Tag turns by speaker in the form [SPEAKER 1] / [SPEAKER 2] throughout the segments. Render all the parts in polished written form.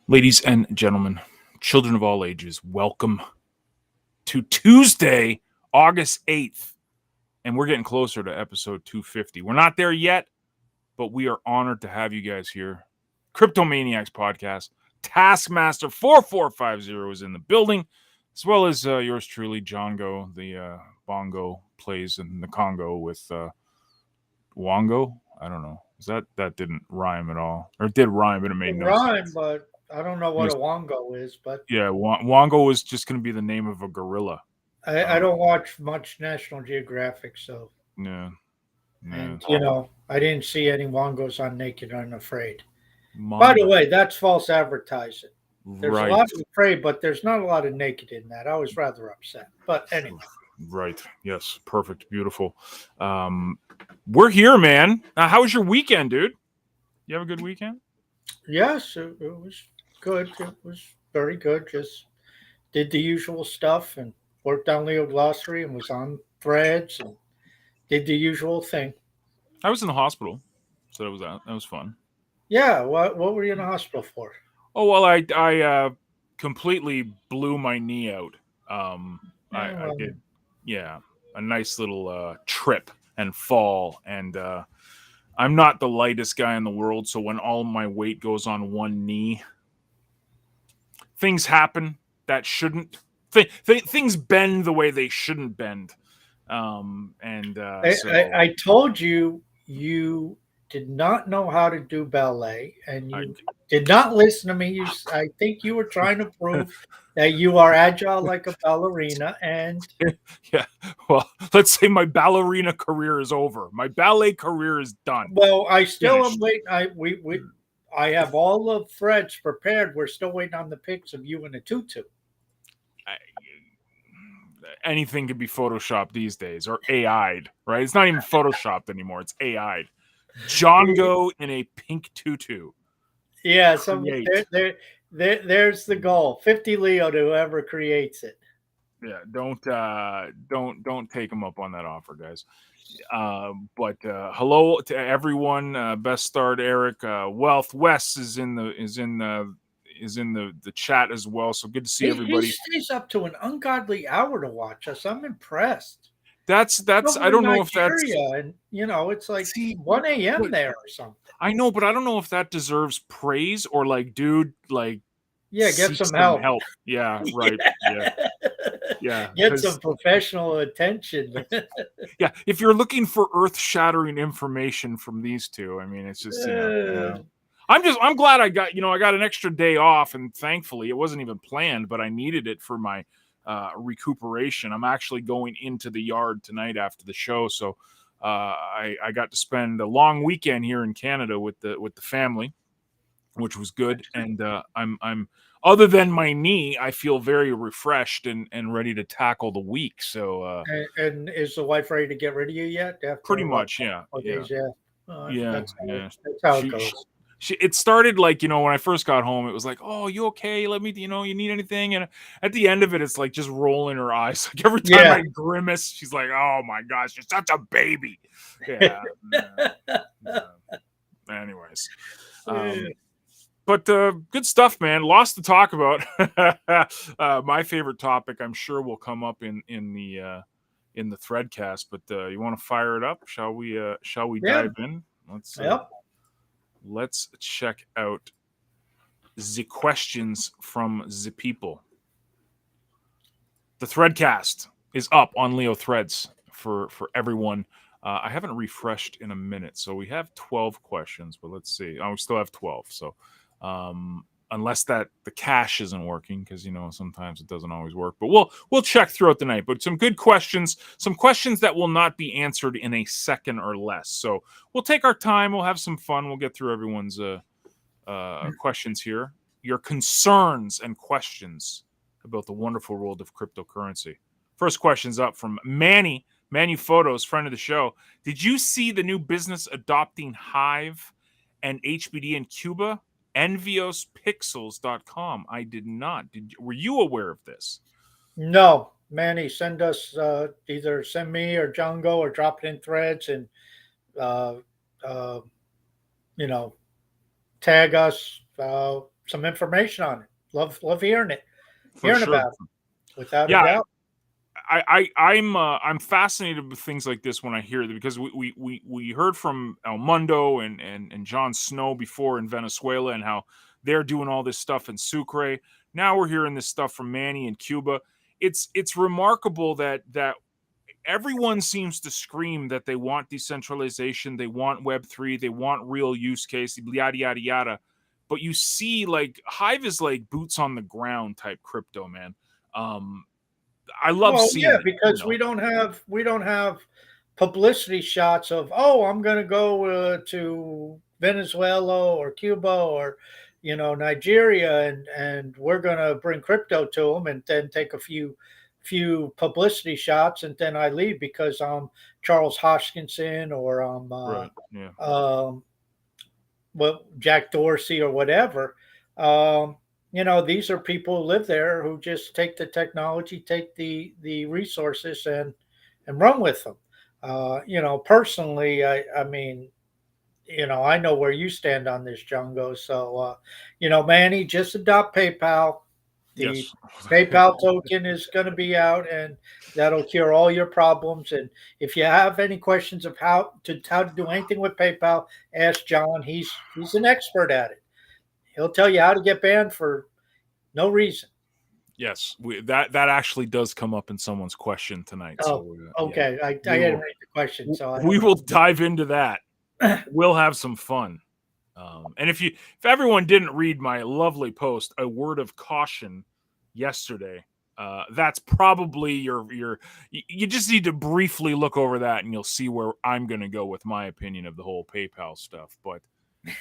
[SPEAKER 1] Ladies and gentlemen, children of all ages, welcome to Tuesday, August 8th. And we're getting closer to episode 250. We're not there yet, but we are honored to have you guys here. Maniacs Podcast, Taskmaster 4450 is in the building, as well as yours truly, John Go, the bongo plays in the Congo with Wongo. I don't know. That didn't rhyme at all, or it did rhyme, but it made
[SPEAKER 2] It
[SPEAKER 1] no
[SPEAKER 2] rhyme,
[SPEAKER 1] sense.
[SPEAKER 2] but I don't know what a wongo is. But
[SPEAKER 1] Yeah, Wongo is just going to be the name of a gorilla.
[SPEAKER 2] I don't watch much National Geographic, so
[SPEAKER 1] Yeah, yeah.
[SPEAKER 2] I didn't see any wongos on Naked and Afraid. By the
[SPEAKER 1] Mongo.
[SPEAKER 2] way, that's false advertising. There's a
[SPEAKER 1] Right,
[SPEAKER 2] lot of Afraid, but there's not a lot of Naked in that. I was rather upset, but anyway.
[SPEAKER 1] right. Yes, perfect, beautiful. We're here, man. How was your weekend, dude? You have a good weekend?
[SPEAKER 2] Yes, it was good. It was very good. Just did the usual stuff and worked on Leo Glossary and was on threads and did the usual thing.
[SPEAKER 1] I was in the hospital, so that was fun.
[SPEAKER 2] Yeah, what were you in the hospital for?
[SPEAKER 1] Oh well, I completely blew my knee out. I
[SPEAKER 2] Yeah,
[SPEAKER 1] did, yeah, a nice little trip and fall, and I'm not the lightest guy in the world, so when all my weight goes on one knee, things happen that shouldn't. Things bend the way they shouldn't bend, and
[SPEAKER 2] I told you you did not know how to do ballet, and
[SPEAKER 1] I,
[SPEAKER 2] you did not listen to me. I think you were trying to prove that you are agile like a ballerina, and
[SPEAKER 1] yeah. Well, let's say my ballerina career is over. My ballet career is done.
[SPEAKER 2] well, I still am
[SPEAKER 1] Finished.
[SPEAKER 2] waiting. I have all the threads prepared. We're still waiting on the pics of you in a tutu.
[SPEAKER 1] I, anything could be photoshopped these days or AI'd, right? It's not even photoshopped anymore. It's AI'd. John Go in a pink tutu.
[SPEAKER 2] Yeah,
[SPEAKER 1] Create.
[SPEAKER 2] there's the goal. 50 Leo to whoever creates it.
[SPEAKER 1] Yeah, don't take them up on that offer, guys. But hello to everyone. Best start, Eric. Wealth West is in the chat as well. So good to see
[SPEAKER 2] He
[SPEAKER 1] everybody.
[SPEAKER 2] stays up to an ungodly hour to watch us. I'm impressed.
[SPEAKER 1] That's I
[SPEAKER 2] Over in
[SPEAKER 1] don't know if that's
[SPEAKER 2] Nigeria, and it's like
[SPEAKER 1] see
[SPEAKER 2] 1 a.m.
[SPEAKER 1] but
[SPEAKER 2] there or something.
[SPEAKER 1] I know, but I don't know if that deserves praise or like, dude, like
[SPEAKER 2] Yeah, get
[SPEAKER 1] seek
[SPEAKER 2] some
[SPEAKER 1] some
[SPEAKER 2] help.
[SPEAKER 1] help. Yeah, right. Yeah, yeah.
[SPEAKER 2] Get some
[SPEAKER 1] Because
[SPEAKER 2] professional attention.
[SPEAKER 1] yeah, if you're looking for earth-shattering information from these two, I mean, it's just I'm glad I got an extra day off, and thankfully it wasn't even planned, but I needed it for my recuperation. I'm actually going into the yard tonight after the show, so I got to spend a long weekend here in Canada with the family, which was good. And I'm other than my knee, I feel very refreshed and ready to tackle the week. So
[SPEAKER 2] and is the wife ready to get rid of you yet?
[SPEAKER 1] pretty
[SPEAKER 2] After what?
[SPEAKER 1] much, yeah,
[SPEAKER 2] 4 days, yeah.
[SPEAKER 1] yeah, yeah.
[SPEAKER 2] That's how it
[SPEAKER 1] She, she
[SPEAKER 2] goes.
[SPEAKER 1] it started like, when I first got home, it was like, oh, you okay, let me, you need anything, and at the end of it, it's like just rolling her eyes. Like every time
[SPEAKER 2] Yeah.
[SPEAKER 1] I grimace, she's like, oh my gosh, you're such a baby. Yeah, anyways, but good stuff, man. Lots to talk about. My favorite topic, I'm sure, will come up in the threadcast, but you want to fire it up? Shall we
[SPEAKER 2] Yeah.
[SPEAKER 1] dive in?
[SPEAKER 2] Yep.
[SPEAKER 1] Let's check out the questions from the people. The Threadcast is up on Leo Threads for everyone. I haven't refreshed in a minute, so we have 12 questions, but let's see. Oh, we still have 12. So unless the cache isn't working, because sometimes it doesn't always work, but we'll check throughout the night. But some good questions, some questions that will not be answered in a second or less. So we'll take our time. We'll have some fun. We'll get through everyone's questions here. Your concerns and questions about the wonderful world of cryptocurrency. First question's up from Manny Photos, friend of the show. Did you see the new business adopting Hive and HBD in Cuba? EnviosPixels.com. I did not. Were you aware of this?
[SPEAKER 2] No, Manny, send us either send me or Django or drop it in threads and uh, uh, tag us. some information on it. Love
[SPEAKER 1] For
[SPEAKER 2] hearing
[SPEAKER 1] sure.
[SPEAKER 2] about it, without a
[SPEAKER 1] Yeah,
[SPEAKER 2] doubt.
[SPEAKER 1] I'm fascinated with things like this when I hear it, because we heard from El Mundo and Jon Snow before in Venezuela, and how they're doing all this stuff in Sucre. Now we're hearing this stuff from Manny in Cuba. It's remarkable that everyone seems to scream that they want decentralization, they want Web3, they want real use case, yada yada yada. But you see, like, Hive is like boots on the ground type crypto, man. Um, I love
[SPEAKER 2] Well,
[SPEAKER 1] seeing
[SPEAKER 2] yeah,
[SPEAKER 1] it.
[SPEAKER 2] because we don't have publicity shots of, oh, I'm going to go to Venezuela or Cuba or Nigeria, and we're going to bring crypto to them, and then take a few publicity shots, and then I leave because I'm Charles Hoskinson, or I'm
[SPEAKER 1] Right. Yeah.
[SPEAKER 2] um, well, Jack Dorsey or whatever. Um, these are people who live there, who just take the technology, take the resources, and run with them. Personally, I mean, I know where you stand on this, Jungo. So, Manny, just adopt PayPal. The
[SPEAKER 1] Yes.
[SPEAKER 2] PayPal token is going to be out, and that'll cure all your problems. And if you have any questions of how to do anything with PayPal, ask John. He's an expert at it. He'll tell you how to get banned for no reason.
[SPEAKER 1] Yes. That actually does come up in someone's question tonight.
[SPEAKER 2] Oh,
[SPEAKER 1] So yeah,
[SPEAKER 2] okay. I
[SPEAKER 1] we
[SPEAKER 2] didn't
[SPEAKER 1] will
[SPEAKER 2] read the question, so I
[SPEAKER 1] we
[SPEAKER 2] don't
[SPEAKER 1] will dive into that.
[SPEAKER 2] know.
[SPEAKER 1] We'll have some fun. And if everyone didn't read my lovely post, a word of caution yesterday, that's probably you just need to briefly look over that, and you'll see where I'm going to go with my opinion of the whole PayPal stuff. But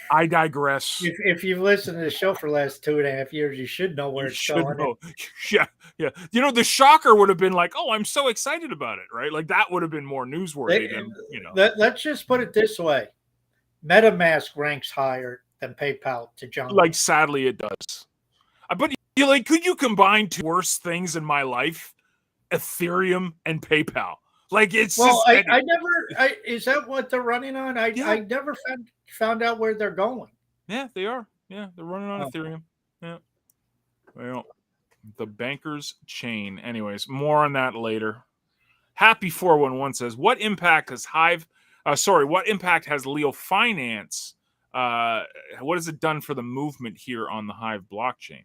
[SPEAKER 1] I digress.
[SPEAKER 2] If you've listened to the show for the last 2.5 years, you should know where
[SPEAKER 1] You
[SPEAKER 2] it's
[SPEAKER 1] should
[SPEAKER 2] going.
[SPEAKER 1] know. Yeah, yeah. The shocker would have been like, "Oh, I'm so excited about it," right? Like that would have been more newsworthy than.
[SPEAKER 2] Let's just put it this way: MetaMask ranks higher than PayPal to
[SPEAKER 1] Like,
[SPEAKER 2] Jungle.
[SPEAKER 1] sadly, it does. But you like, could you combine two worst things in my life? Ethereum and PayPal. Like, it's
[SPEAKER 2] Well,
[SPEAKER 1] just
[SPEAKER 2] I never. Is that what they're running on?
[SPEAKER 1] yeah,
[SPEAKER 2] I never found out where they're going.
[SPEAKER 1] yeah, they are. Yeah, they're running on
[SPEAKER 2] Oh.
[SPEAKER 1] Ethereum. Yeah. Well, the banker's chain. Anyways, more on that later. Happy 411 says, "What impact has Hive? What impact has Leo Finance? What has it done for the movement here on the Hive blockchain?"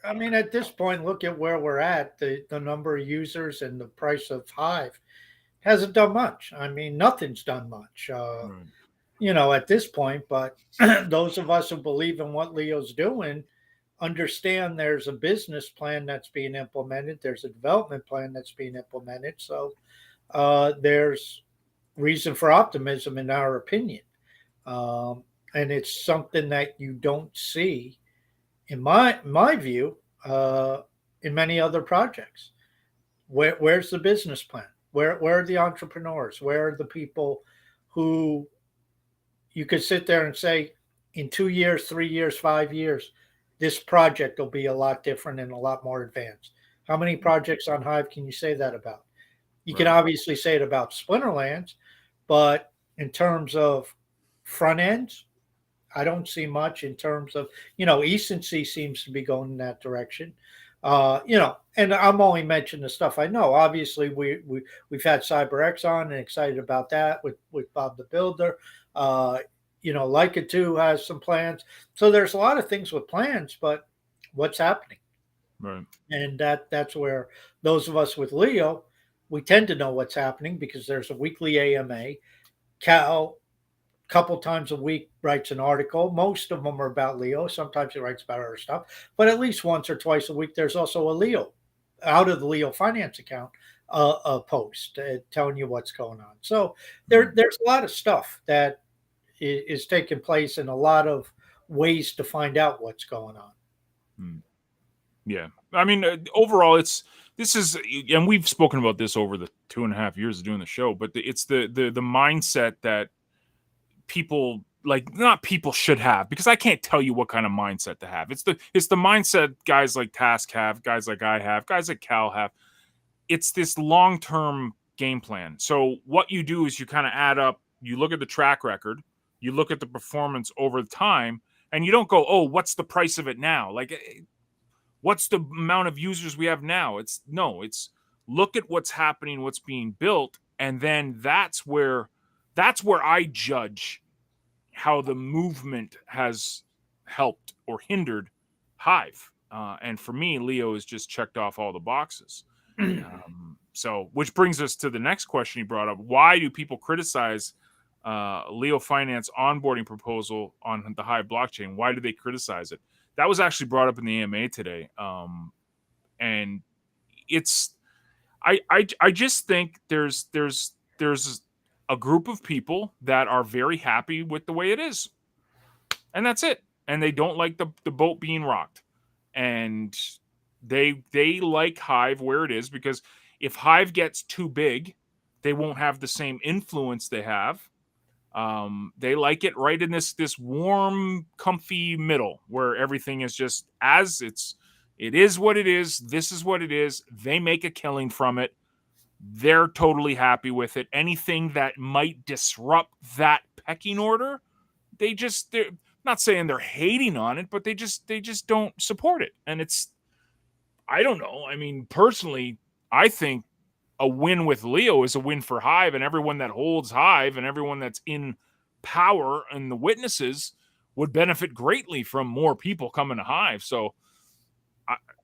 [SPEAKER 2] I mean, at this point, look at where we're at. The number of users and the price of Hive hasn't done much. I mean, nothing's done much.
[SPEAKER 1] Right.
[SPEAKER 2] At this point, but those of us who believe in what Leo's doing understand there's a business plan that's being implemented, there's a development plan that's being implemented. So there's reason for optimism, in our opinion. Um, and it's something that you don't see, in my view, in many other projects. Where's the business plan? Where are the entrepreneurs? Where are the people who you could sit there and say, in 2 years, 3 years, 5 years, this project will be a lot different and a lot more advanced? How many projects on Hive can you say that about? You can
[SPEAKER 1] Right.
[SPEAKER 2] obviously say it about Splinterlands, but in terms of front ends, I don't see much. In terms of, Ecency seems to be going in that direction. And I'm only mentioning the stuff I know. Obviously, we've had CyberX on and excited about that with Bob the Builder. Leica 2 has some plans. So there's a lot of things with plans, but what's happening?
[SPEAKER 1] Right.
[SPEAKER 2] And that's where those of us with Leo, we tend to know what's happening because there's a weekly AMA. Cal, couple times a week, writes an article. Most of them are about Leo. Sometimes he writes about other stuff, but at least once or twice a week, there's also a Leo, out of the Leo finance account, a post telling you what's going on. So there's a lot of stuff that is taking place, and a lot of ways to find out what's going on.
[SPEAKER 1] Mm. Yeah. I mean, overall, this is, and we've spoken about this over the 2.5 years of doing the show, but it's the mindset that people, like, not people should have, because I can't tell you what kind of mindset to have. It's the mindset guys like Task have, guys like I have, guys like Cal have. It's this long-term game plan. So what you do is you kind of add up, you look at the track record, you look at the performance over time, And you don't go, oh, what's the price of it now? Like, what's the amount of users we have now? It's look at what's happening, what's being built, and then that's where I judge how the movement has helped or hindered Hive. And for me, Leo has just checked off all the boxes. So, which brings us to the next question he brought up: why do people criticize Leo Finance onboarding proposal on the Hive blockchain? Why do they criticize it? That was actually brought up in the AMA today, and it's I just think there's a group of people that are very happy with the way it is, and that's it. And they don't like the boat being rocked, and they like Hive where it is, because if Hive gets too big, they won't have the same influence they have. They like it right in this warm, comfy middle where everything is just it is what it is. This is what it is. They make a killing from it. They're totally happy with it. Anything that might disrupt that pecking order, they're not saying they're hating on it, but they just don't support it. And I don't know. I mean, personally, I think a win with Leo is a win for Hive, and everyone that holds Hive and everyone that's in power and the witnesses would benefit greatly from more people coming to Hive. So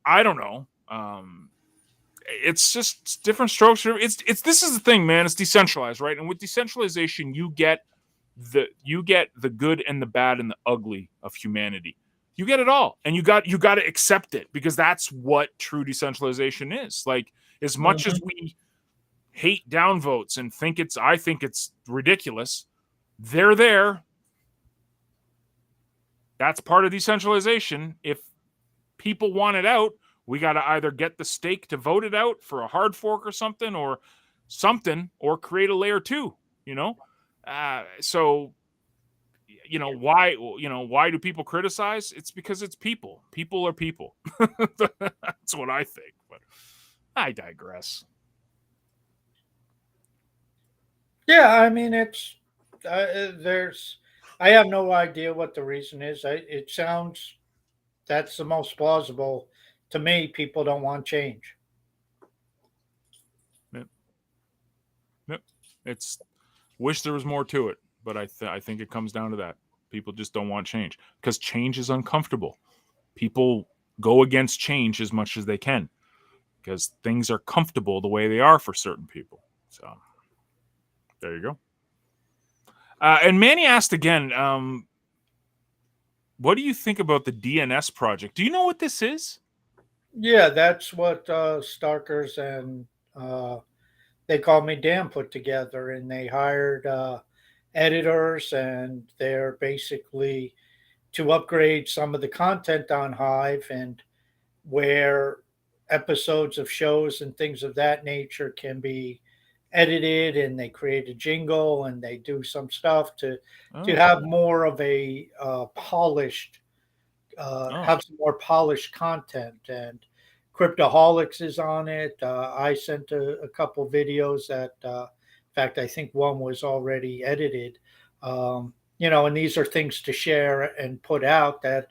[SPEAKER 1] I don't know. It's just different strokes. This is the thing, man. It's decentralized, right? And with decentralization, you get the good and the bad and the ugly of humanity. You get it all, and you got to accept it, because that's what true decentralization is. Like, as much as we hate downvotes and I think it's ridiculous, they're there. That's part of decentralization. If people want it out, we got to either get the stake to vote it out for a hard fork or something, or create a layer 2, so why do people criticize? It's because it's people. People are people. That's what I think, but I digress.
[SPEAKER 2] Yeah, I mean, I have no idea what the reason is. It sounds that's the most plausible to me. People don't want change.
[SPEAKER 1] Yep. It's wish there was more to it, but I think it comes down to that. People just don't want change because change is uncomfortable. People go against change as much as they can because things are comfortable the way they are for certain people. So there you go. And Manny asked again, what do you think about the DNS project? Do you know what this is?
[SPEAKER 2] Yeah, that's what Starkers and They Call Me Dan put together, and they hired editors, and they're basically to upgrade some of the content on Hive, and where episodes of shows and things of that nature can be edited, and they create a jingle, and they do some stuff to have more of a polished have some more polished content. And Cryptoholics is on it. I sent a couple videos that in fact I think one was already edited. And these are things to share and put out that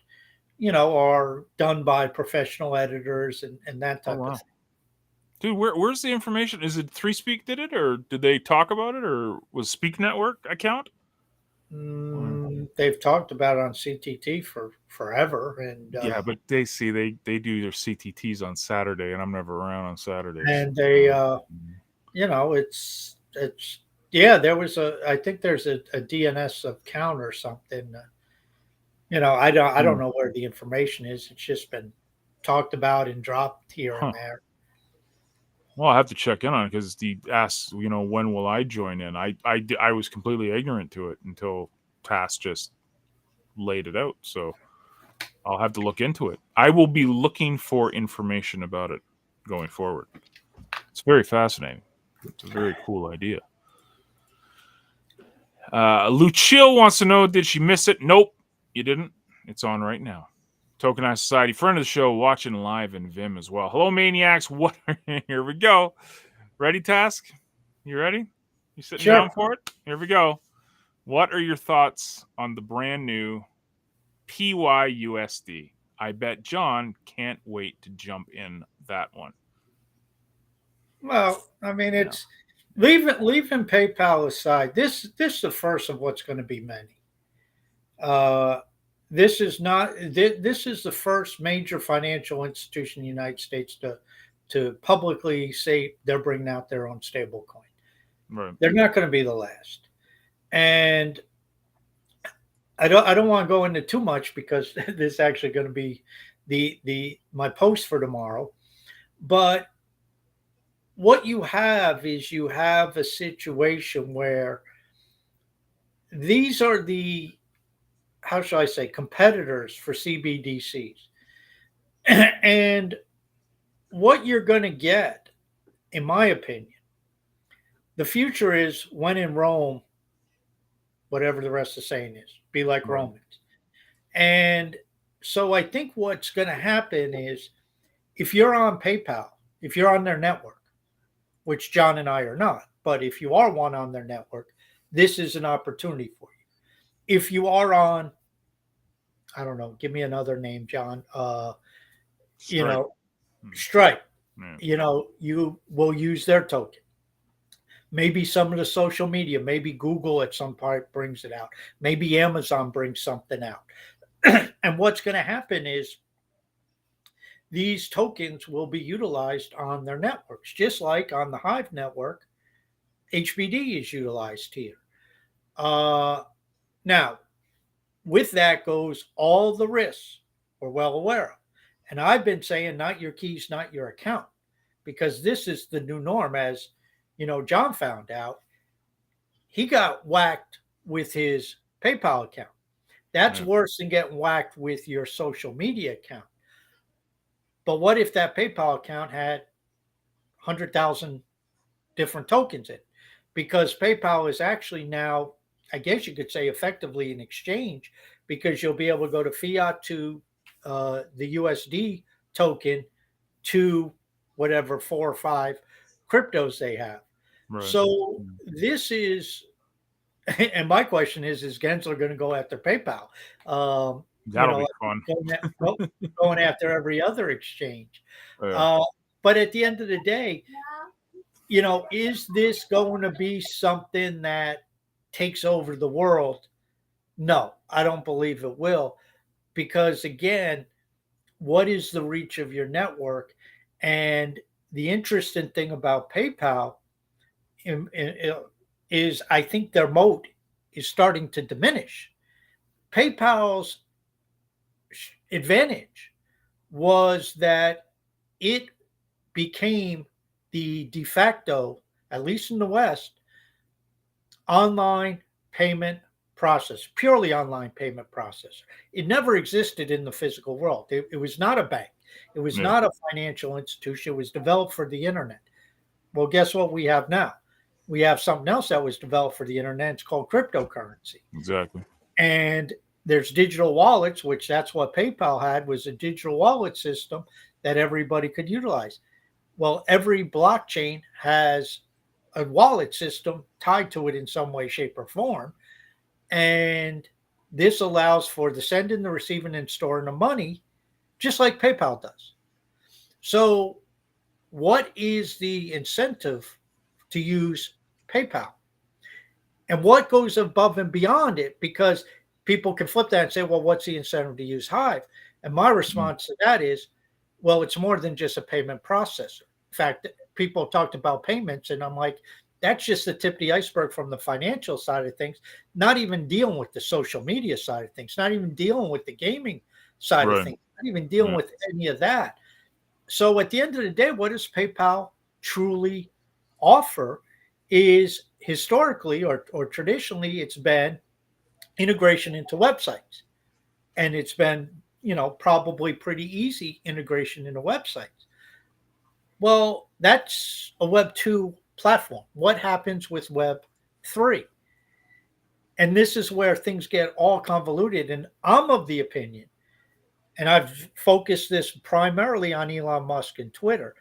[SPEAKER 2] are done by professional editors and that type of thing.
[SPEAKER 1] Dude, where's the information? Is it 3Speak did it, or did they talk about it, or was Speak Network account?
[SPEAKER 2] They've talked about it on CTT for forever, and
[SPEAKER 1] yeah, but they do their CTTs on Saturday, and I'm never around on Saturdays.
[SPEAKER 2] And they, it's there was I think there's a DNS account or something. I don't know where the information is. It's just been talked about and dropped here and there.
[SPEAKER 1] Well, I have to check in on it because he asked, when will I join in? I was completely ignorant to it until Tass just laid it out. So I'll have to look into it. I will be looking for information about it going forward. It's very fascinating. It's a very cool idea. Lucille wants to know, did she miss it? Nope, you didn't. It's on right now. Tokenized Society, friend of the show, watching live in Vim as well. Hello, Maniacs. Here we go. Ready, Task? You ready? You sitting down for it? Here we go. What are your thoughts on the brand new PYUSD. I bet John can't wait to jump in that one.
[SPEAKER 2] Well, I mean,
[SPEAKER 1] Yeah.
[SPEAKER 2] it's leaving PayPal aside. This is the first of what's going to be many. Uh, this is not. This is the first major financial institution in the United States to publicly say they're bringing out their own stable coin.
[SPEAKER 1] Right.
[SPEAKER 2] They're not going to be the last. And I don't want to go into too much because this is actually going to be the my post for tomorrow. But what you have is you have a situation where these are the, how shall I say, competitors for CBDCs. And what you're going to get, in my opinion, the future is when in Rome, whatever the rest of the saying is, be like
[SPEAKER 1] Right.
[SPEAKER 2] Romans. And so I think what's going to happen is if you're on PayPal, if you're on their network, which John and I are not, but if you are one on their network, this is an opportunity for you. If you are on, I don't know, give me another name, John. You
[SPEAKER 1] Stripe.
[SPEAKER 2] know, Stripe.
[SPEAKER 1] Yeah.
[SPEAKER 2] You know, you will use their token. Maybe some of the social media, maybe Google at some point brings it out. Maybe Amazon brings something out. And what's going to happen is these tokens will be utilized on their networks, just like on the Hive network, HBD is utilized here. Now, with that goes all the risks we're well aware of. And I've been saying, not your keys, not your account, because this is the new norm. As you know, John found out he got whacked with his PayPal account. That's worse than getting whacked with your social media account. But what if that PayPal account had 100,000 different tokens in it? Because PayPal is actually now, I guess you could say, effectively an exchange, because you'll be able to go to fiat to the USD token to whatever 4 or 5 cryptos they have.
[SPEAKER 1] Right.
[SPEAKER 2] So this is, and my question is Gensler going to go after PayPal?
[SPEAKER 1] That'll be fun.
[SPEAKER 2] Going after every other exchange.
[SPEAKER 1] Yeah.
[SPEAKER 2] But at the end of the day, you know, is this going to be something that takes over the world? No, I don't believe it will. Because again, what is the reach of your network? And the interesting thing about PayPal is I think their moat is starting to diminish. PayPal's advantage was that it became the de facto, at least in the West, online payment process, purely online payment processor. It never existed in the physical world. It was not a bank. It was not a financial institution. It was developed for the internet. Well, guess what we have now? We have something else that was developed for the internet. It's called cryptocurrency.
[SPEAKER 1] Exactly.
[SPEAKER 2] And there's digital wallets, which that's what PayPal had, was a digital wallet system that everybody could utilize. Well, every blockchain has a wallet system tied to it in some way, shape, or form. And this allows for the sending, the receiving, and storing of money, just like PayPal does. So what is the incentive to use PayPal? And what goes above and beyond it? Because people can flip that and say, well, what's the incentive to use Hive? And my response to that is, well, it's more than just a payment processor. In fact, people talked about payments, and I'm like, that's just the tip of the iceberg from the financial side of things, not even dealing with the social media side of things, not even dealing with the gaming side of things, not even dealing with any of that. So at the end of the day, what does PayPal truly offer is historically or traditionally, it's been integration into websites. And it's been, you know, probably pretty easy integration into websites. Well, that's a Web 2 platform. What happens with Web 3? And this is where things get all convoluted. And I'm of the opinion, and I've focused this primarily on Elon Musk and Twitter.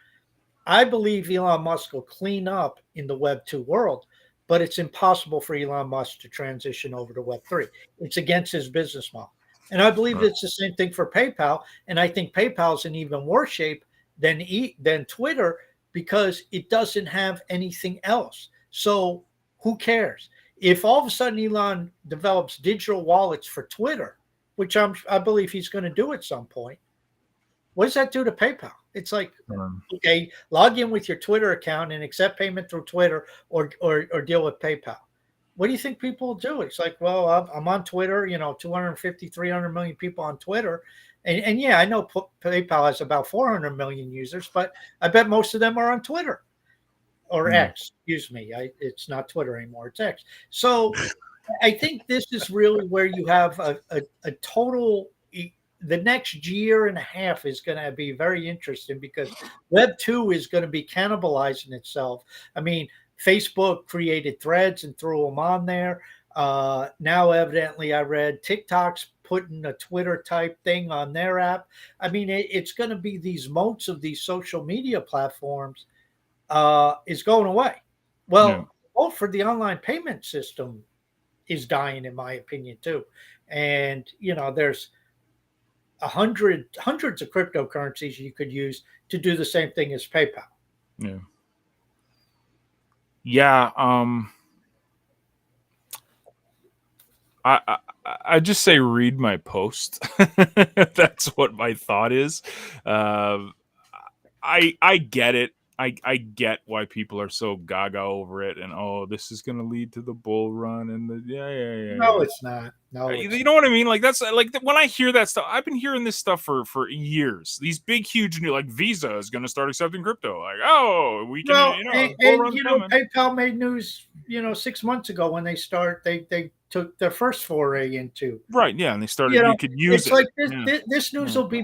[SPEAKER 2] I believe Elon Musk will clean up in the Web 2 world, but it's impossible for Elon Musk to transition over to Web 3. It's against his business model. And I believe
[SPEAKER 1] Right.
[SPEAKER 2] it's the same thing for PayPal. And I think PayPal's in even worse shape than Twitter because it doesn't have anything else. So who cares? If all of a sudden Elon develops digital wallets for Twitter, which I believe he's going to do at some point, what does that do to PayPal? It's like,
[SPEAKER 1] Um,
[SPEAKER 2] okay, log in with your Twitter account and accept payment through Twitter or deal with PayPal. What do you think people will do? It's like, well, I'm on Twitter, 250, 300 million people on Twitter. And yeah, I know PayPal has about 400 million users, but I bet most of them are on Twitter or
[SPEAKER 1] yeah.
[SPEAKER 2] X, excuse me. It's not Twitter anymore, it's X. So I think this is really where you have a total. The next year and a half is going to be very interesting because Web 2 is going to be cannibalizing itself. I mean, Facebook created threads and threw them on there. Now, evidently, I read TikTok's putting a Twitter type thing on their app. I mean, it's going to be these moats of these social media platforms is going away.
[SPEAKER 1] Yeah.
[SPEAKER 2] Well, both for the online payment system is dying, in my opinion, too. And there's hundreds of cryptocurrencies you could use to do the same thing as PayPal.
[SPEAKER 1] Yeah. Yeah. I just say read my post. That's what my thought is. Uh, I get it. I get why people are so gaga over it, and oh, this is going to lead to the bull run, and the
[SPEAKER 2] No, it's not. No, it's
[SPEAKER 1] You know what I mean? Like that's like when I hear that stuff, I've been hearing this stuff for years. These big, huge new like Visa is going to start accepting crypto. Like, oh, we can,
[SPEAKER 2] well,
[SPEAKER 1] bull
[SPEAKER 2] and
[SPEAKER 1] run's coming.
[SPEAKER 2] PayPal made news, 6 months ago when they took their first foray into.
[SPEAKER 1] Right? Yeah, and they started. You could use
[SPEAKER 2] It's
[SPEAKER 1] it.
[SPEAKER 2] like this,
[SPEAKER 1] Yeah,
[SPEAKER 2] this news
[SPEAKER 1] yeah,
[SPEAKER 2] will be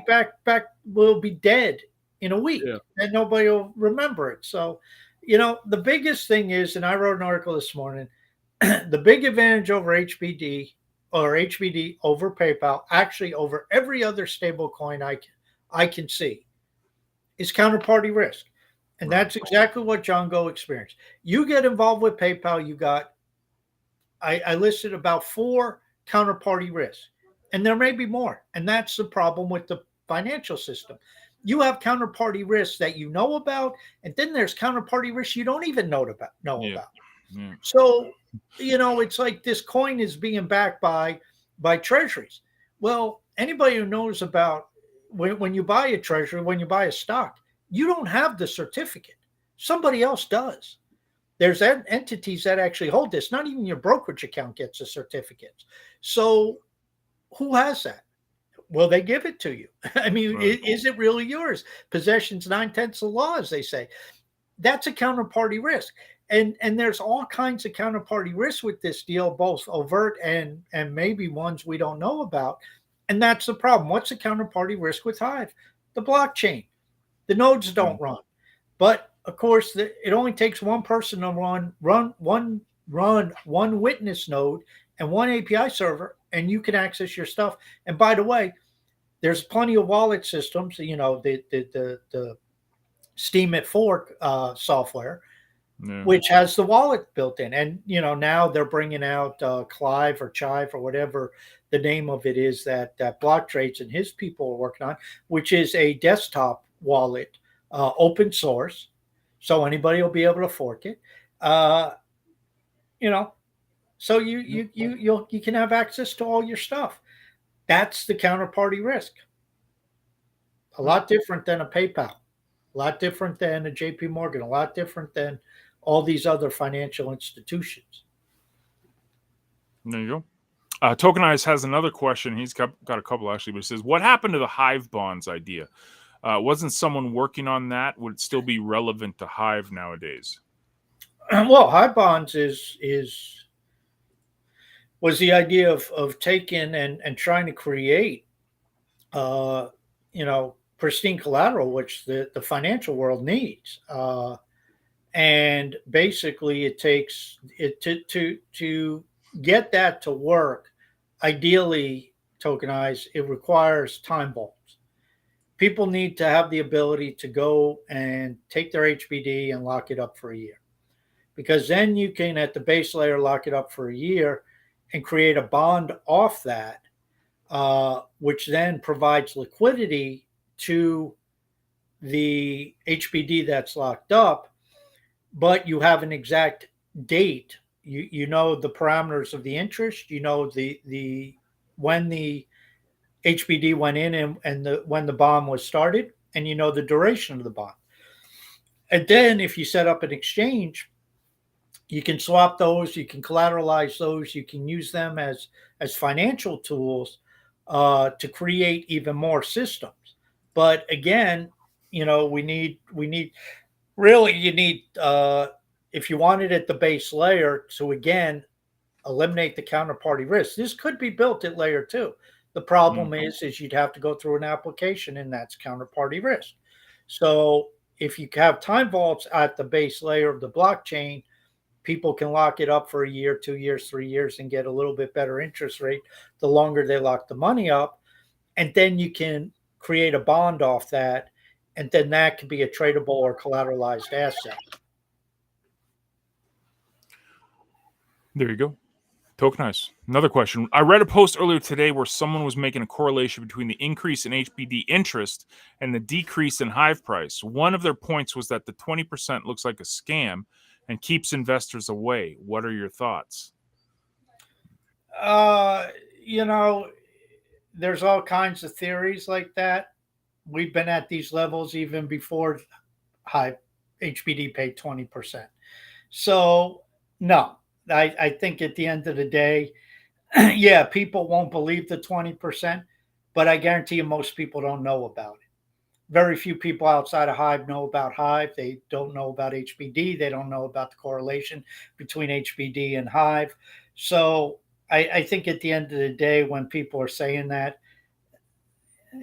[SPEAKER 2] will be dead in a week,
[SPEAKER 1] yeah.
[SPEAKER 2] and nobody will remember it. So, the biggest thing is, and I wrote an article this morning. The big advantage over HBD over PayPal, actually over every other stable coin I can see, is counterparty risk. And
[SPEAKER 1] Right.
[SPEAKER 2] that's exactly what John Go experienced. You get involved with PayPal, I listed about 4 counterparty risks, and there may be more. And that's the problem with the financial system. You have counterparty risks that you know about, and then there's counterparty risks you don't even know
[SPEAKER 1] Yeah,
[SPEAKER 2] about.
[SPEAKER 1] yeah,
[SPEAKER 2] So, it's like this coin is being backed by treasuries. Well, anybody who knows about when you buy a treasury, when you buy a stock, you don't have the certificate. Somebody else does. There's entities that actually hold this. Not even your brokerage account gets a certificate. So who has that? Will they give it to you? I mean,
[SPEAKER 1] right.
[SPEAKER 2] is it really yours? Possession's 9/10 of law, as they say. That's a counterparty risk. And there's all kinds of counterparty risks with this deal, both overt and maybe ones we don't know about. And that's the problem. What's the counterparty risk with Hive? The blockchain. The nodes
[SPEAKER 1] Yeah,
[SPEAKER 2] don't run. But of course, it only takes one person to run one witness node and one API server, and you can access your stuff. And by the way, there's plenty of wallet systems. The Steam at Fork software,
[SPEAKER 1] yeah,
[SPEAKER 2] which has the wallet built in. And now they're bringing out Clive or Chive or whatever the name of it is that Block Trades and his people are working on, which is a desktop wallet, open source, so anybody will be able to fork it. Uh, you know, so you can have access to all your stuff. That's the counterparty risk. A lot different than a PayPal, a lot different than a JP Morgan, a lot different than all these other financial institutions.
[SPEAKER 1] there you go. Tokenize has another question. He's got a couple actually, but he says, "What happened to the Hive bonds idea? Wasn't someone working on that? Would it still be relevant to Hive nowadays?"
[SPEAKER 2] Well, high bonds is was the idea of taking and trying to create pristine collateral, which the financial world needs. And basically, it takes it to get that to work. Ideally, tokenize. It requires time vaults. People need to have the ability to go and take their HBD and lock it up for a year, because then you can, at the base layer, lock it up for a year and create a bond off that, which then provides liquidity to the HBD that's locked up, but you have an exact date. You know the parameters of the interest. You know the when the HBD went in and when the bond was started, and you know the duration of the bond. And then if you set up an exchange, you can swap those, you can collateralize those, you can use them as financial tools to create even more systems. But again, we need really you need if you want it at the base layer to again eliminate the counterparty risk. This could be built at layer two. The problem is you'd have to go through an application, and that's counterparty risk. So if you have time vaults at the base layer of the blockchain, people can lock it up for a year, 2 years, 3 years, and get a little bit better interest rate the longer they lock the money up. And then you can create a bond off that, and then that can be a tradable or collateralized asset.
[SPEAKER 1] There you go. Tokenize. Another question. I read a post earlier today where someone was making a correlation between the increase in HBD interest and the decrease in Hive price. One of their points was that the 20% looks like a scam and keeps investors away. What are your thoughts?
[SPEAKER 2] You know, there's all kinds of theories like that. We've been at these levels even before Hive HBD paid 20%. So no, I think at the end of the day, yeah, people won't believe the 20%, but I guarantee you most people don't know about it. Very few people outside of Hive know about Hive. They don't know about HBD. They don't know about the correlation between HBD and Hive. So I think at the end of the day, when people are saying that,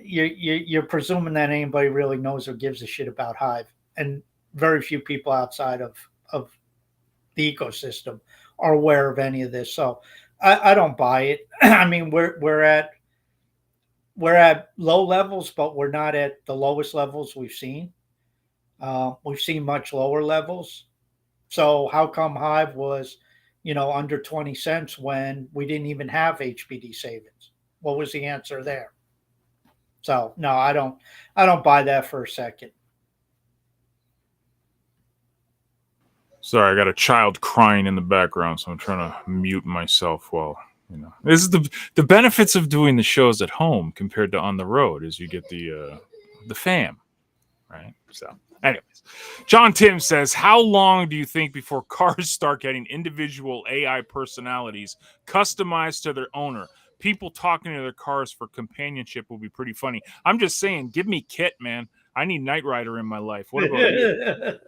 [SPEAKER 2] you're presuming that anybody really knows or gives a shit about Hive, and very few people outside of the ecosystem are aware of any of this. So I don't buy it. I mean, we're at low levels, but we're not at the lowest levels we've seen. We've seen much lower levels. So how come Hive was, under 20 cents when we didn't even have HBD savings? What was the answer there? So no, I don't buy that for a second.
[SPEAKER 1] Sorry, I got a child crying in the background, so I'm trying to mute myself while this is the benefits of doing the shows at home compared to on the road is you get the fam, right? So anyways, John Tim says, how long do you think before cars start getting individual AI personalities customized to their owner? People talking to their cars for companionship will be pretty funny. I'm just saying, give me Kit, man. I need Knight Rider in my life. What about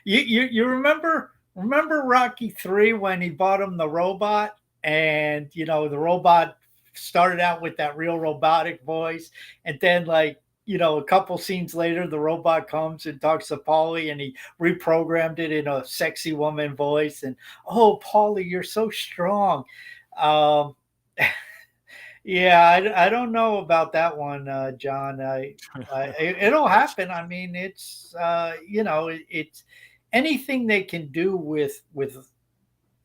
[SPEAKER 1] you?
[SPEAKER 2] You remember Rocky 3 when he bought him the robot, and the robot started out with that real robotic voice, and then a couple scenes later the robot comes and talks to Paulie, and he reprogrammed it in a sexy woman voice, and oh Paulie, you're so strong. Yeah, I don't know about that one, John. It'll happen. I mean, it's anything they can do with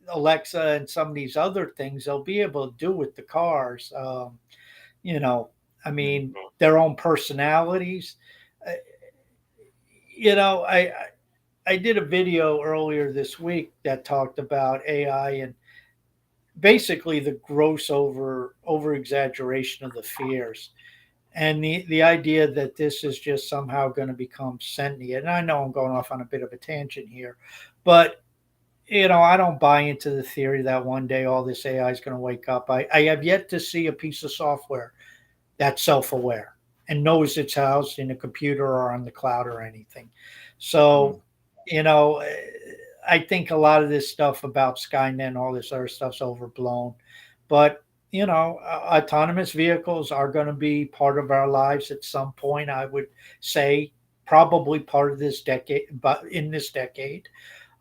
[SPEAKER 2] Alexa and some of these other things, they'll be able to do with the cars. I mean, their own personalities. Uh, I did a video earlier this week that talked about AI and basically the gross over exaggeration of the fears, and the idea that this is just somehow going to become sentient. And I know I'm going off on a bit of a tangent here, but I don't buy into the theory that one day all this AI is going to wake up. I have yet to see a piece of software that's self-aware and knows it's housed in a computer or on the cloud or anything. So you know I think a lot of this stuff about Skynet and all this other stuff's overblown. But autonomous vehicles are going to be part of our lives at some point. I would say probably part of this decade, but in this decade,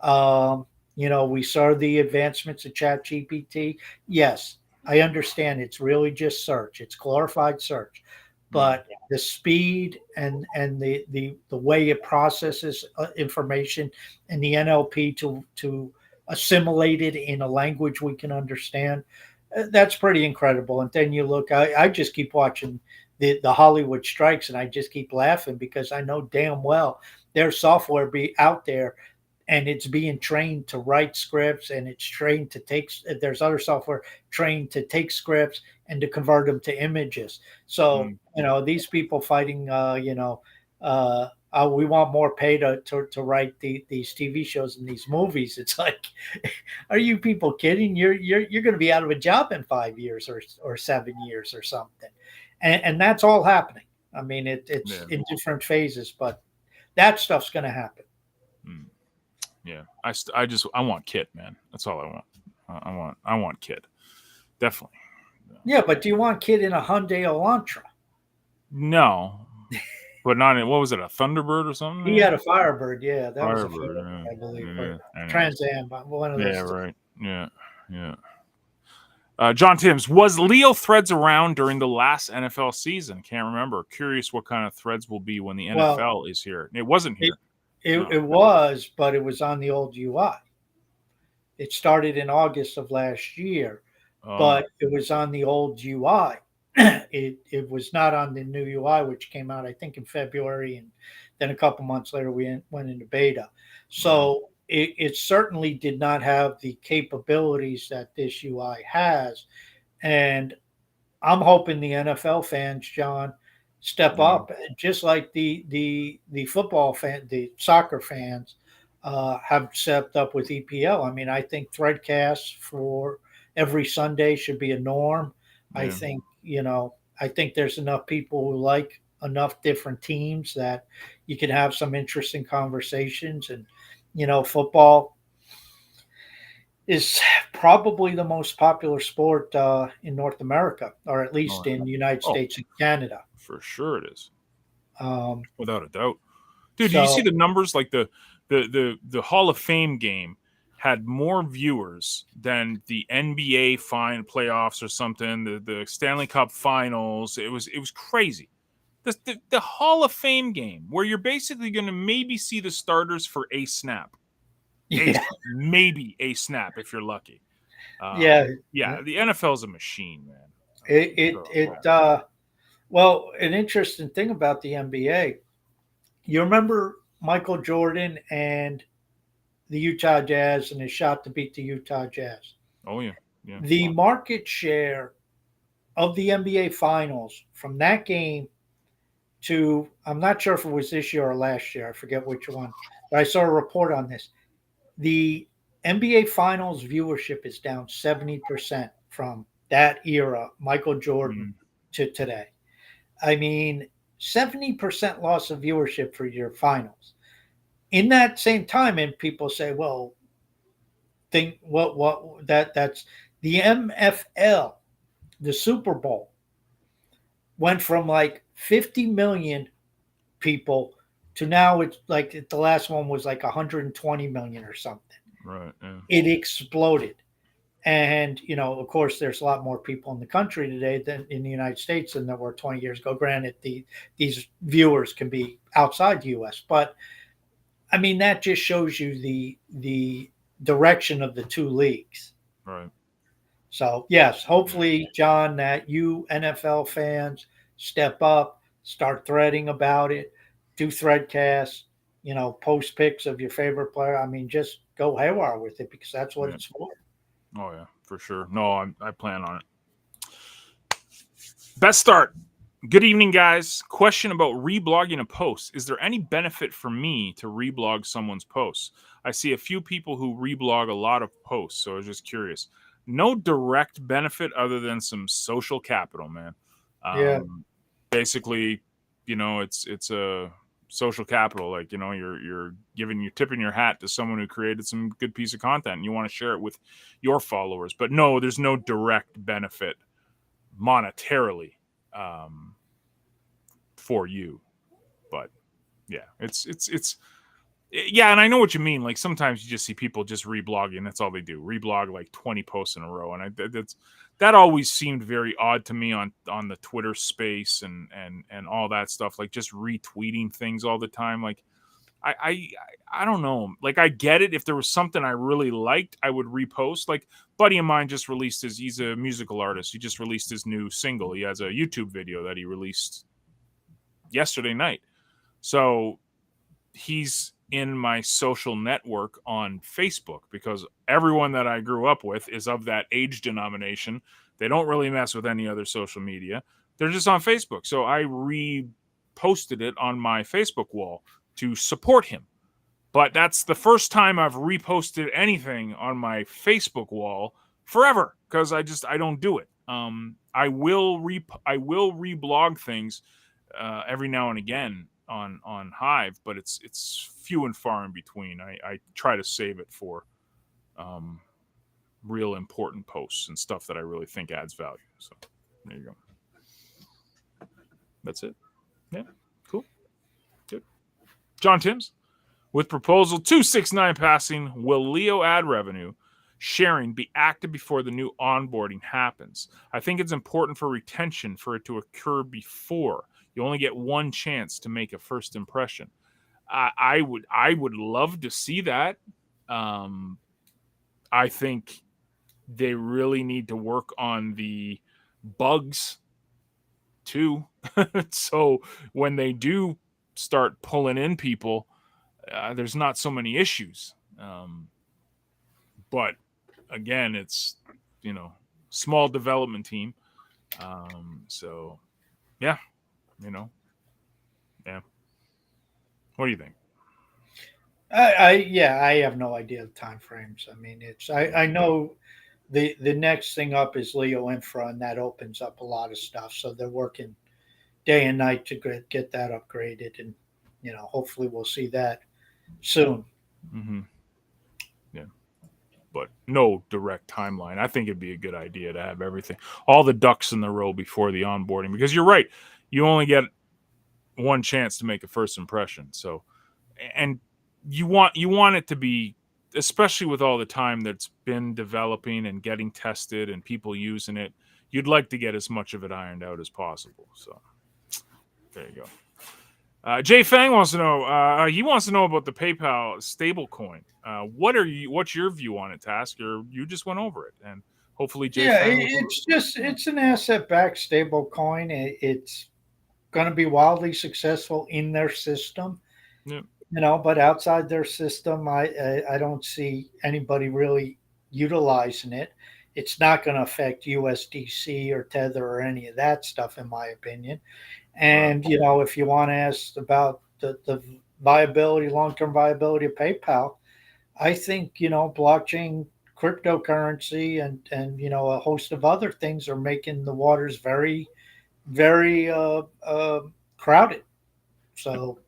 [SPEAKER 2] we saw the advancements of Chat GPT. Yes, I understand it's really just search. It's glorified search, but the speed and the way it processes information and the NLP to assimilate it in a language we can understand, That's pretty incredible. And then you look, I just keep watching the Hollywood strikes, and I just keep laughing because I know damn well there's software be out there, and it's being trained to write scripts, and it's trained to take. There's other software trained to take scripts and to convert them to images. So
[SPEAKER 1] Mm,
[SPEAKER 2] these people fighting, we want more pay to write these TV shows and these movies. It's like, are you people kidding? You're going to be out of a job in 5 years or 7 years or something, and that's all happening. I mean, it's
[SPEAKER 1] yeah.
[SPEAKER 2] in different phases, but that stuff's going to happen.
[SPEAKER 1] Mm, yeah. I want Kit, man. That's all I want. I want Kit. Definitely.
[SPEAKER 2] Yeah, but do you want Kid in a Hyundai Elantra?
[SPEAKER 1] No, but not in, what was it, a Thunderbird or something?
[SPEAKER 2] He
[SPEAKER 1] Yeah?
[SPEAKER 2] had a Firebird. Yeah, that was a
[SPEAKER 1] Firebird.
[SPEAKER 2] Firebird, I believe,
[SPEAKER 1] Yeah.
[SPEAKER 2] or
[SPEAKER 1] Yeah. I know.
[SPEAKER 2] Trans Am, one of
[SPEAKER 1] Yeah.
[SPEAKER 2] those two.
[SPEAKER 1] Right. Yeah. Yeah. John Timms, was Leo Threads around during the last NFL season? Can't remember. Curious what kind of threads will be when the
[SPEAKER 2] Well,
[SPEAKER 1] NFL is here. It wasn't
[SPEAKER 2] it,
[SPEAKER 1] here.
[SPEAKER 2] it
[SPEAKER 1] No.
[SPEAKER 2] it was, but it was on the old UI. It started in August of last year,
[SPEAKER 1] Oh,
[SPEAKER 2] but it was on the old UI. It was not on the new UI, which came out I think in February, and then a couple months later went into beta.
[SPEAKER 1] right.
[SPEAKER 2] So it certainly did not have the capabilities that this UI has, and I'm hoping the NFL fans, John, step
[SPEAKER 1] Yeah.
[SPEAKER 2] up, just like the football fan, the soccer fans have stepped up with EPL. I mean, I think threadcasts for every Sunday should be a norm. I
[SPEAKER 1] Yeah.
[SPEAKER 2] think I think there's enough people who like enough different teams that you can have some interesting conversations, and football is probably the most popular sport in North America, or at
[SPEAKER 1] Oh,
[SPEAKER 2] least in the United
[SPEAKER 1] oh,
[SPEAKER 2] States and Canada.
[SPEAKER 1] for sure it is.
[SPEAKER 2] Um,
[SPEAKER 1] Without a doubt. Dude, do you see
[SPEAKER 2] so
[SPEAKER 1] the numbers? Like the Hall of Fame game had more viewers than the NBA fine playoffs or something, the Stanley Cup finals. It was crazy. The Hall of Fame game, where you're basically going to maybe see the starters for a snap,
[SPEAKER 2] yeah,
[SPEAKER 1] maybe a snap if you're lucky.
[SPEAKER 2] yeah,
[SPEAKER 1] Yeah, the NFL is a machine, man.
[SPEAKER 2] it it,
[SPEAKER 1] So,
[SPEAKER 2] it well, an interesting thing about the NBA, you remember Michael Jordan and the Utah Jazz and his shot to beat the Utah Jazz.
[SPEAKER 1] oh yeah, yeah,
[SPEAKER 2] The market share of the NBA Finals from that game to, I'm not sure if it was this year or last year, I forget which one, but I saw a report on this. The NBA Finals viewership is down 70% from that era, Michael Jordan,
[SPEAKER 1] mm,
[SPEAKER 2] to today. I mean, 70% loss of viewership for your finals. In that same time, and people say, well, think that's the MFL, the Super Bowl, went from like 50 million people to now it's like the last one was like 120 million or something.
[SPEAKER 1] right, yeah,
[SPEAKER 2] It exploded. And, of course, there's a lot more people in the country today than in the United States than there were 20 years ago. Granted, these viewers can be outside the U.S., but I mean that just shows you the direction of the two leagues.
[SPEAKER 1] right.
[SPEAKER 2] So yes,
[SPEAKER 1] Yeah.
[SPEAKER 2] hopefully, John, that you NFL fans step up, start threading about it, do threadcasts, post pics of your favorite player. I mean, just go haywire with it because that's what
[SPEAKER 1] Yeah.
[SPEAKER 2] it's for.
[SPEAKER 1] Oh yeah, for sure. No, I plan on it. Best start. Good evening, guys. Question about reblogging a post. Is there any benefit for me to reblog someone's posts? I see a few people who reblog a lot of posts, so I was just curious. No direct benefit other than some social capital, man.
[SPEAKER 2] Yeah,
[SPEAKER 1] Basically, it's a social capital. Like, you're tipping your hat to someone who created some good piece of content and you want to share it with your followers. But no, there's no direct benefit monetarily for you. But yeah, it's yeah, and I know what you mean. Like sometimes you just see people just reblogging. That's all they do. Reblog like 20 posts in a row, and that always seemed very odd to me on the Twitter space and all that stuff. Like just retweeting things all the time. Like I don't know. Like, I get it. If there was something I really liked, I would repost. Like, buddy of mine just released he's a musical artist. He just released his new single. He has a YouTube video that he released yesterday night. So he's in my social network on Facebook because everyone that I grew up with is of that age denomination. They don't really mess with any other social media. They're just on Facebook. So I reposted it on my Facebook wall to support him. But that's the first time I've reposted anything on my Facebook wall forever because I don't do it. I will reblog things every now and again on Hive, but it's few and far in between. I try to save it for real important posts and stuff that I really think adds value. So there you go. That's it. Yeah, cool, good. John Timms. With proposal 269 passing, will Leo ad revenue sharing be active before the new onboarding happens? I think it's important for retention for it to occur before. You only get one chance to make a first impression. I would love to see that. I think they really need to work on the bugs too. So when they do start pulling in people, there's not so many issues. But again, it's, small development team. So yeah, yeah. What do you think?
[SPEAKER 2] I have no idea of time frames. I mean, I know the next thing up is Leo Infra, and that opens up a lot of stuff. So they're working day and night to get that upgraded, and hopefully we'll see that soon.
[SPEAKER 1] Mm-hmm. Yeah, but no direct timeline. I think it'd be a good idea to have all the ducks in the row before the onboarding, because you're right. You only get one chance to make a first impression. So, and you want it to be, especially with all the time that's been developing and getting tested and people using it, you'd like to get as much of it ironed out as possible. So there you go. Jay Fang wants to know. He wants to know about the PayPal stablecoin. What's your view on it, Task? Or you just went over it, and hopefully Jay
[SPEAKER 2] Yeah,
[SPEAKER 1] Fang.
[SPEAKER 2] it's an asset-backed stable coin. It's going to be wildly successful in their system,
[SPEAKER 1] Yeah.
[SPEAKER 2] But outside their system, I don't see anybody really utilizing it. It's not going to affect USDC or Tether or any of that stuff, in my opinion. And if you want to ask about the viability, long-term viability of PayPal, I think blockchain, cryptocurrency, and a host of other things are making the waters very, very crowded. So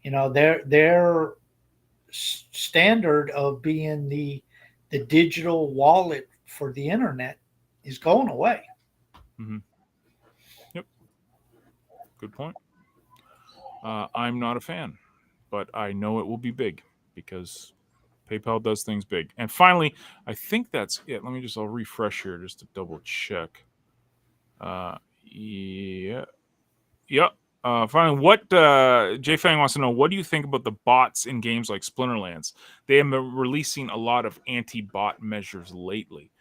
[SPEAKER 2] their standard of being the digital wallet for the internet is going away.
[SPEAKER 1] Mm-hmm. Yep. Good point. I'm not a fan, but I know it will be big because PayPal does things big. And finally, I think that's it. I'll refresh here just to double check. Yeah. Yep. Finally, Jay Fang wants to know, what do you think about the bots in games like Splinterlands? They have been releasing a lot of anti-bot measures lately.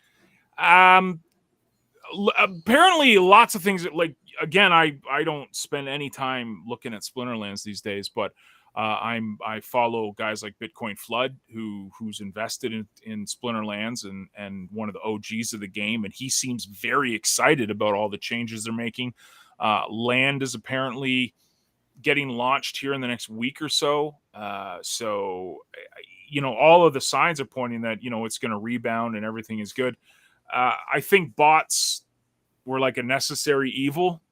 [SPEAKER 1] Apparently lots of things that, again, I don't spend any time looking at Splinterlands these days, but I follow guys like Bitcoin Flood who's invested in Splinterlands and one of the OGs of the game, and he seems very excited about all the changes they're making. Land is apparently getting launched here in the next week or so. So all of the signs are pointing that it's going to rebound and everything is good. I think bots were like a necessary evil,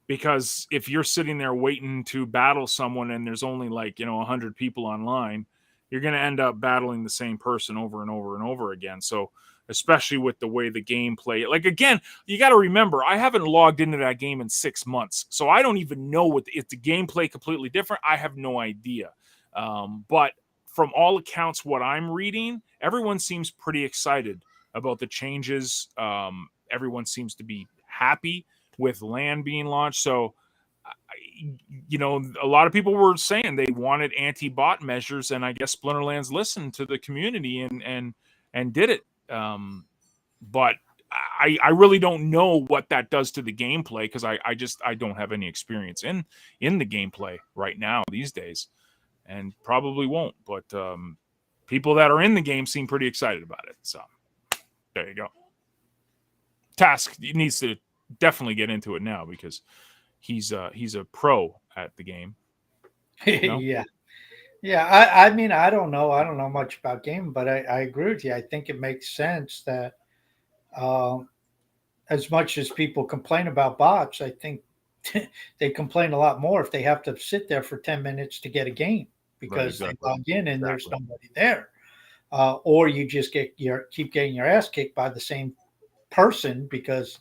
[SPEAKER 1] because if you're sitting there waiting to battle someone and there's only 100 people online, you're going to end up battling the same person over and over and over again. So especially with the way the gameplay, again, you got to remember, I haven't logged into that game in 6 months, so I don't even know if the gameplay completely different. I have no idea. But from all accounts, what I'm reading, everyone seems pretty excited about the changes. Everyone seems to be happy with Land being launched. So, a lot of people were saying they wanted anti-bot measures, and I guess Splinterlands listened to the community and did it. But I really don't know what that does to the gameplay, because I don't have any experience in the gameplay right now these days, and probably won't. But people that are in the game seem pretty excited about it. So there you go. Task needs to definitely get into it now, because he's a pro at the game.
[SPEAKER 2] Yeah. I mean, I don't know much about gaming, but I agree with you. I think it makes sense that as much as people complain about bots, I think they complain a lot more if they have to sit there for 10 minutes to get a game, because they log in and there's nobody there. Or you just keep getting your ass kicked by the same person because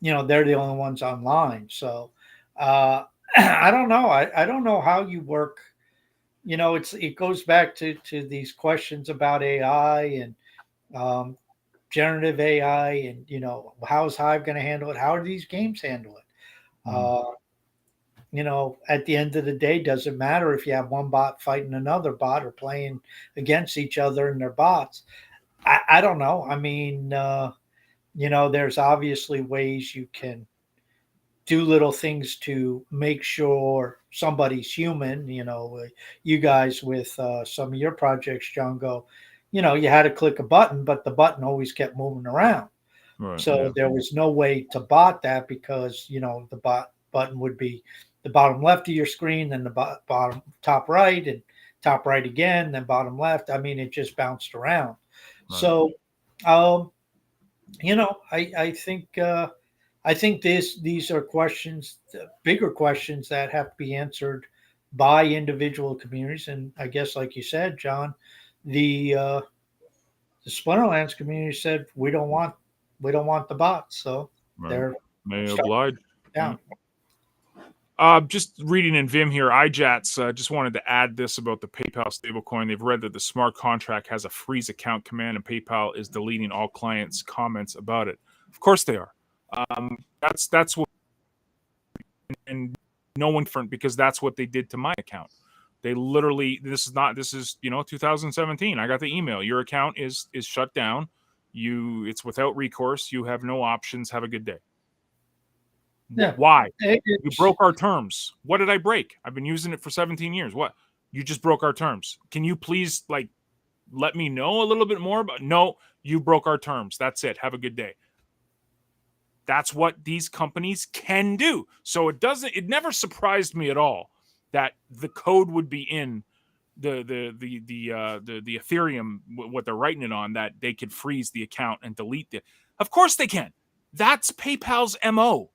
[SPEAKER 2] they're the only ones online. So I don't know. I don't know how you work. It goes back to these questions about AI and generative AI, and how is Hive going to handle it? How are these games handle it? At the end of the day, does it matter if you have one bot fighting another bot or playing against each other and their bots? I don't know. I mean, there's obviously ways you can do little things to make sure somebody's human. You guys with some of your projects, John, you had to click a button, but the button always kept moving around. Right, so there was no way to bot that, because, the button would be the bottom left of your screen, then the bottom top right, and top right again, then bottom left. I mean, it just bounced around. Right. So, I think these are questions, bigger questions that have to be answered by individual communities. And I guess, like you said, John, the Splinterlands community said we don't want the bots, so they're
[SPEAKER 1] oblige.
[SPEAKER 2] Yeah.
[SPEAKER 1] Just reading in Vim here, iJats just wanted to add this about the PayPal stablecoin. They've read that the smart contract has a freeze account command, and PayPal is deleting all clients' comments about it. Of course they are. That's what, and no one different, because that's what they did to my account. They literally, this is 2017. I got the email. Your account is shut down. It's without recourse. You have no options. Have a good day. Yeah. Why? You broke our terms. What did I break? I've been using it for 17 years. What? You just broke our terms. Can you please let me know a little bit more about? No, you broke our terms. That's it. Have a good day. That's what these companies can do. So it never surprised me at all that the code would be in the Ethereum, what they're writing it on, that they could freeze the account and delete it. Of course they can. That's PayPal's MO.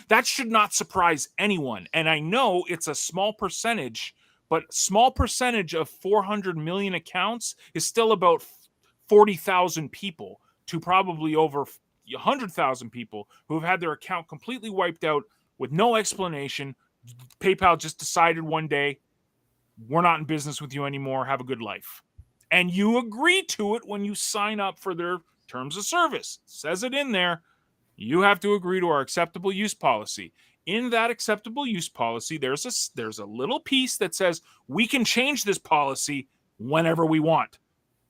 [SPEAKER 1] That should not surprise anyone. And I know it's a small percentage, but small percentage of 400 million accounts is still about 40,000 people to probably over 100,000 people who have had their account completely wiped out with no explanation. PayPal just decided one day, we're not in business with you anymore. Have a good life. And you agree to it when you sign up for their terms of service. It says it in there. You have to agree to our acceptable use policy. In that acceptable use policy, there's a little piece that says we can change this policy whenever we want.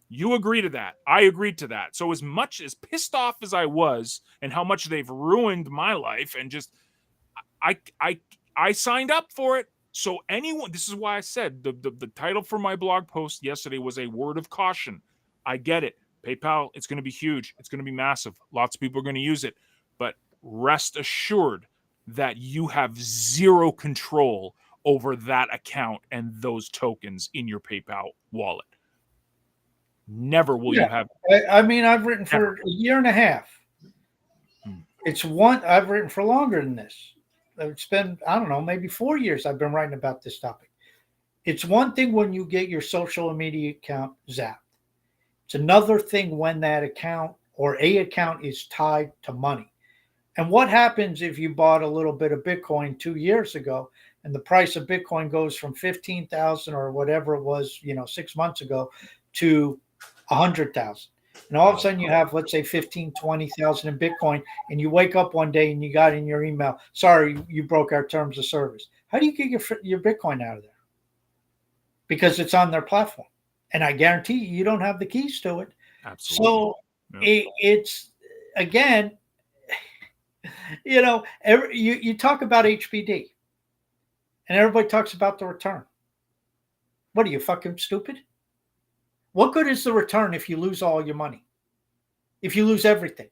[SPEAKER 1] You agree to that. I agreed to that. So as much as pissed off as I was and how much they've ruined my life, and just I signed up for it. So anyone, this is why I said the title for my blog post yesterday was a word of caution. I get it. PayPal, it's going to be huge. It's going to be massive. Lots of people are going to use it. But rest assured that you have zero control over that account and those tokens in your PayPal wallet. Never will you have.
[SPEAKER 2] I mean, I've written for a year and a half. I've written for longer than this. It's been, I don't know, maybe 4 years I've been writing about this topic. It's one thing when you get your social media account zapped. It's another thing when that account or a account is tied to money. And what happens if you bought a little bit of Bitcoin 2 years ago and the price of Bitcoin goes from 15,000 or whatever it was, 6 months ago to 100,000. And all of a sudden you have, let's say 15, 20,000 in Bitcoin, and you wake up one day and you got in your email, sorry, you broke our terms of service. How do you get your Bitcoin out of there? Because it's on their platform, and I guarantee you don't have the keys to it.
[SPEAKER 1] Absolutely.
[SPEAKER 2] So it's again, you talk about HBD, and everybody talks about the return. What are you, fucking stupid? What good is the return if you lose all your money? If you lose everything?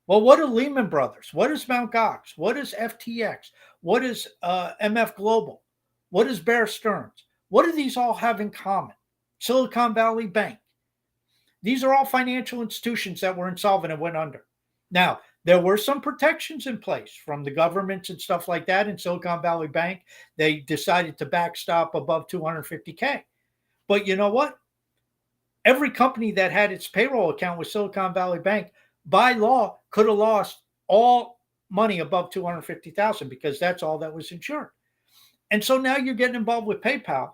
[SPEAKER 2] Well, what are Lehman Brothers? What is Mt. Gox? What is FTX? What is MF Global? What is Bear Stearns? What do these all have in common? Silicon Valley Bank. These are all financial institutions that were insolvent and went under. Now, there were some protections in place from the governments and stuff like that in Silicon Valley Bank. They decided to backstop above 250K. But you know what? Every company that had its payroll account with Silicon Valley Bank, by law, could have lost all money above 250,000 because that's all that was insured. And so now you're getting involved with PayPal.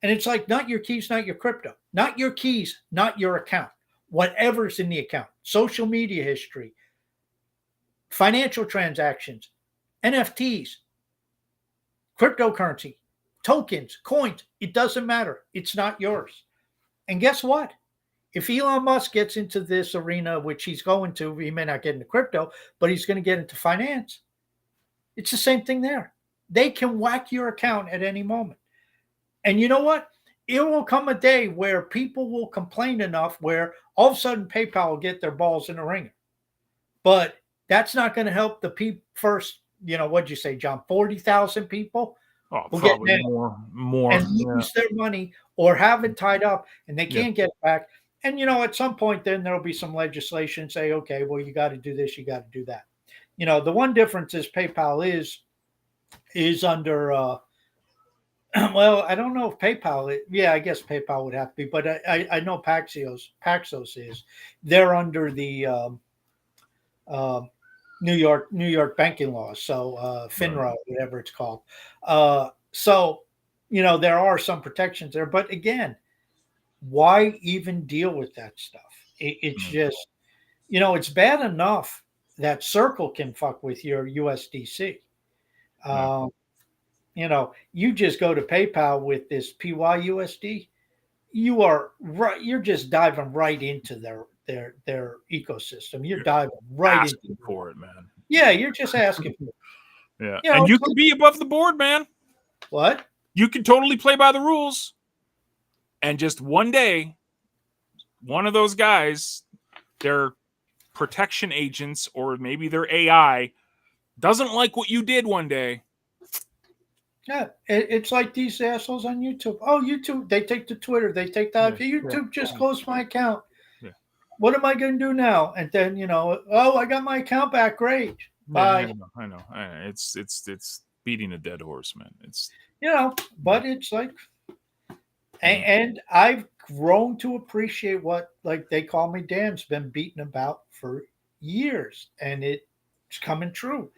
[SPEAKER 2] And it's like, not your keys, not your crypto, not your keys, not your account, whatever's in the account, social media history, financial transactions, NFTs, cryptocurrency, tokens, coins, it doesn't matter. It's not yours. And guess what? If Elon Musk gets into this arena, which he's going to, he may not get into crypto, but he's going to get into finance. It's the same thing there. They can whack your account at any moment. And you know what? It will come a day where people will complain enough where all of a sudden PayPal will get their balls in the ringer. But that's not going to help the first, what'd you say, John, 40,000 people?
[SPEAKER 1] Oh, probably more.
[SPEAKER 2] And lose their money or have it tied up and they can't get it back. And, at some point then there'll be some legislation say, okay, well, you got to do this, you got to do that. The one difference is PayPal is under, well, I don't know if PayPal, I guess PayPal would have to be, but I know Paxos is. They're under the New York banking laws, so FINRA, whatever it's called. So, there are some protections there, but again, why even deal with that stuff? It's just, it's bad enough that Circle can fuck with your USDC. You just go to PayPal with this PYUSD, you're just diving right into their ecosystem. You're diving right into
[SPEAKER 1] for it, man.
[SPEAKER 2] Yeah, you're just asking for
[SPEAKER 1] it. Yeah. And you can be above the board, man.
[SPEAKER 2] What?
[SPEAKER 1] You can totally play by the rules. And just one day, one of those guys, their protection agents or maybe their AI doesn't like what you did one day.
[SPEAKER 2] Yeah, it's like these assholes on YouTube. Oh, YouTube, they take to Twitter, they take that. YouTube just closed my account. Yeah. What am I going to do now? And then, I got my account back. Great. Bye.
[SPEAKER 1] I know. It's beating a dead horse, man. It's
[SPEAKER 2] but it's like, and I've grown to appreciate what, like they call me Dan's been beaten about for years, and it's coming true.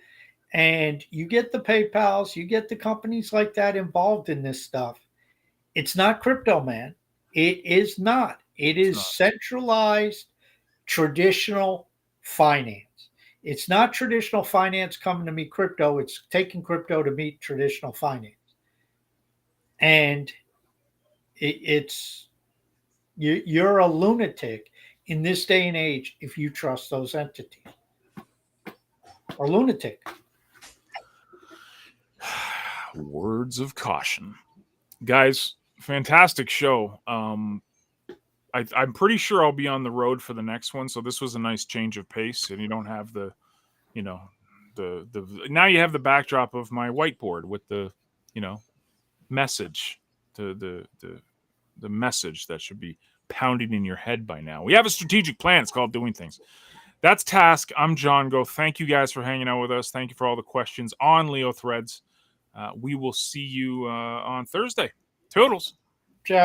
[SPEAKER 2] And you get the PayPals, you get the companies like that involved in this stuff. It's not crypto, man. It is not. It is centralized, traditional finance. It's not traditional finance coming to meet crypto. It's taking crypto to meet traditional finance. And you're a lunatic in this day and age if you trust those entities. Or lunatic.
[SPEAKER 1] Words of caution. Guys, fantastic show. I'm pretty sure I'll be on the road for the next one, so this was a nice change of pace, and you don't have the now you have the backdrop of my whiteboard with the message, the message that should be pounding in your head by now. We have a strategic plan. It's called Doing Things. That's Task. I'm John Go. Thank you guys for hanging out with us. Thank you for all the questions on Leo Threads. We will see you on Thursday. Toodles.
[SPEAKER 2] Ciao.